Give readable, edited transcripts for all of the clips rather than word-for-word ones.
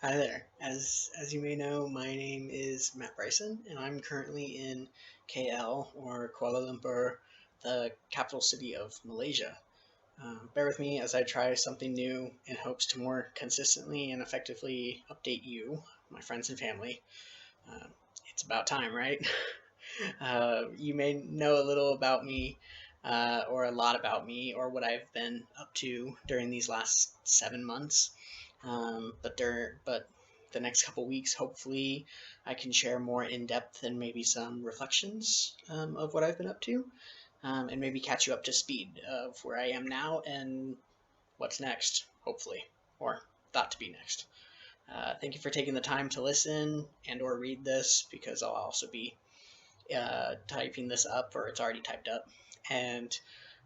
Hi there. As you may know, my name is Matt Bryson, and I'm currently in KL, or Kuala Lumpur, the capital city of Malaysia. Bear with me as I try something new in hopes to more consistently and effectively update you, my friends and family. Uh, it's about time, right? You may know a little about me, or a lot about me, or what I've been up to during these last 7 months. But the next couple weeks, hopefully, I can share more in depth and maybe some reflections of what I've been up to, and maybe catch you up to speed of where I am now and what's next, hopefully, or thought to be next. Thank you for taking the time to listen and/or read this, because I'll also be typing this up, or it's already typed up. And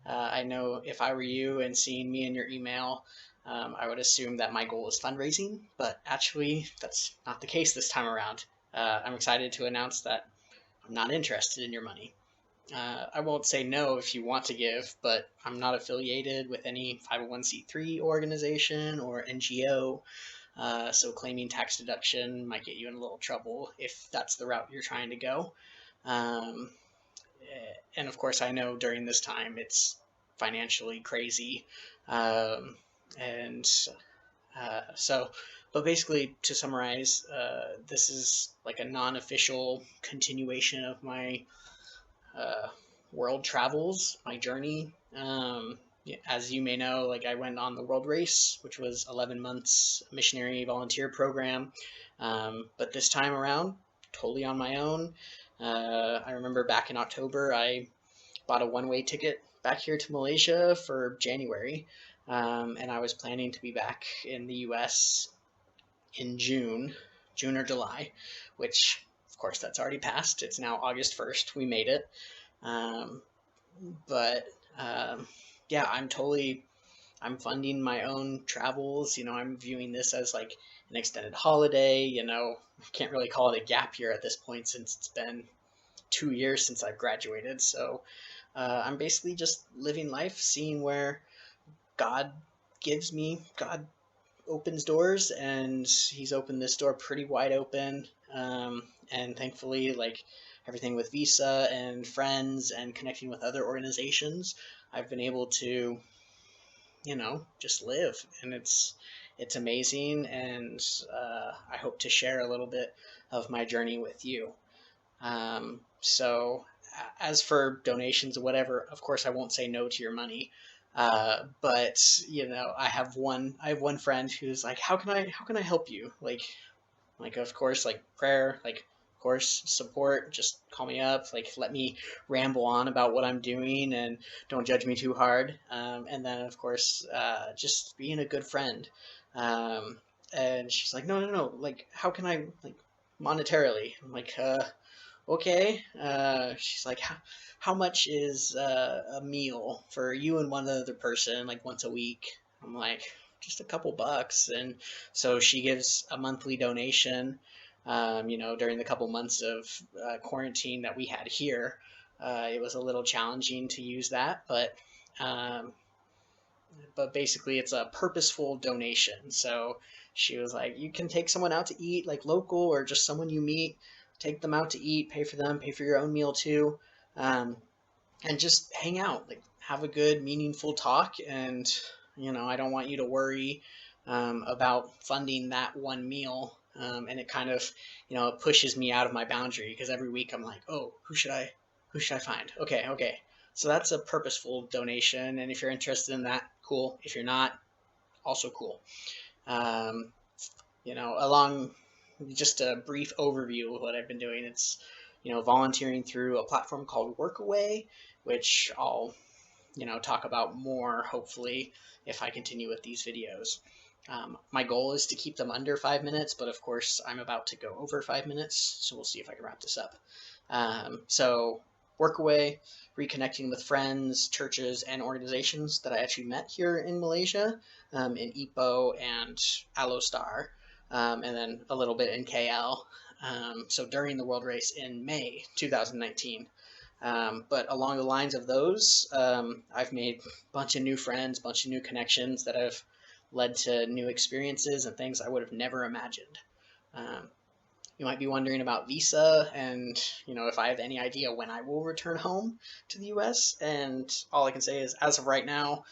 I know if I were you and seeing me in your email, I would assume that my goal is fundraising, but actually, that's not the case this time around. I'm excited to announce that I'm not interested in your money. I won't say no if you want to give, but I'm not affiliated with any 501c3 organization or NGO, so claiming tax deduction might get you in a little trouble if that's the route you're trying to go. Um, and of course, I know during this time it's financially crazy. Um, and so, but basically, to summarize, this is like a non official continuation of my uh, world travels, my journey. As you may know, like I went on the world race, which was 11 months missionary volunteer program. But this time around, totally on my own. I remember back in October, I bought a one-way ticket back here to Malaysia for January, and I was planning to be back in the U.S. in June or July, which of course that's already passed. It's now August 1st. We made it. Um, but yeah, I'm funding my own travels. I'm viewing this as like an extended holiday. I can't really call it a gap year at this point since it's been 2 years since I've graduated. So I'm basically just living life, seeing where God God opens doors, and He's opened this door pretty wide open. And thankfully, like everything with Visa and friends and connecting with other organizations, I've been able to, just live, and it's amazing. And I hope to share a little bit of my journey with you. So as for donations or whatever, of course I won't say no to your money. But I have one friend who's like, how can I help you? Like of course, like prayer, like of course support, just call me up, like let me ramble on about what I'm doing and don't judge me too hard. And then of course, just being a good friend. Um, and she's like, no, no, no, like how can I, like, monetarily? I'm like, okay. She's like, how much is a meal for you and one other person, like once a week? I'm like, just a couple bucks. And so she gives a monthly donation. During the couple months of quarantine that we had here, it was a little challenging to use that, um, but basically it's a purposeful donation. So she was like, you can take someone out to eat, like local or just someone you meet, take them out to eat, pay for them, pay for your own meal too, um, and just hang out, like have a good, meaningful talk. And I don't want you to worry about funding that one meal. And it kind of, it pushes me out of my boundary, because every week I'm like, oh, who should I find? Okay, okay. So that's a purposeful donation, and if you're interested in that, cool. If you're not, also cool. Um, Along just a brief overview of what I've been doing, it's volunteering through a platform called WorkAway, which I'll talk about more hopefully if I continue with these videos. My goal is to keep them under 5 minutes, but of course I'm about to go over 5 minutes, so we'll see if I can wrap this up. So Workaway, reconnecting with friends, churches, and organizations that I actually met here in Malaysia, in Ipoh and Alostar, and then a little bit in KL. So during the World Race in May 2019. But along the lines of those, I've made a bunch of new friends, bunch of new connections that have led to new experiences and things I would have never imagined. Um, you might be wondering about visa and, if I have any idea when I will return home to the US. And all I can say is, as of right now,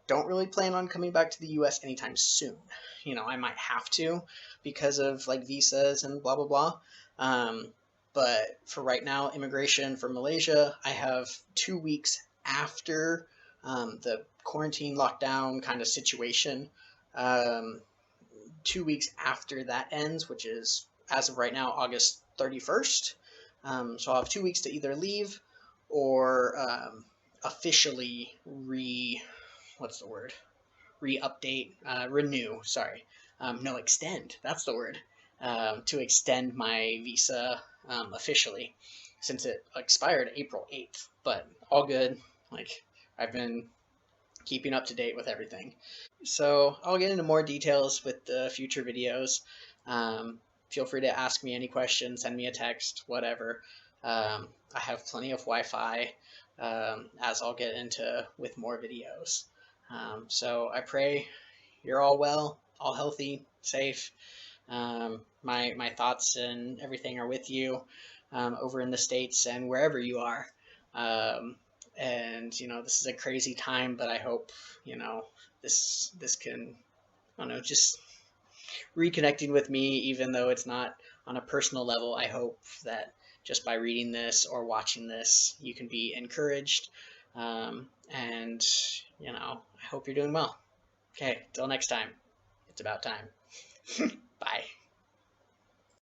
don't really plan on coming back to the US anytime soon. I might have to because of like visas and blah, blah, blah. But for right now, immigration for Malaysia, I have 2 weeks after the quarantine lockdown kind of situation. Um, 2 weeks after that ends, which is as of right now, August 31st. So I'll have 2 weeks to either leave or officially what's the word? Re-update, renew, sorry. No, extend, that's the word. To extend my visa officially since it expired April 8th. But all good. Like, I've been keeping up to date with everything. So I'll get into more details with the future videos. Feel free to ask me any questions, send me a text, whatever. I have plenty of Wi-Fi, as I'll get into with more videos. So I pray you're all well, all healthy, safe. My thoughts and everything are with you over in the States and wherever you are. Um, and this is a crazy time, but I hope this can, I don't know, just reconnecting with me, even though it's not on a personal level. I hope that just by reading this or watching this, you can be encouraged. And I hope you're doing well. Okay, till next time. It's about time. Bye.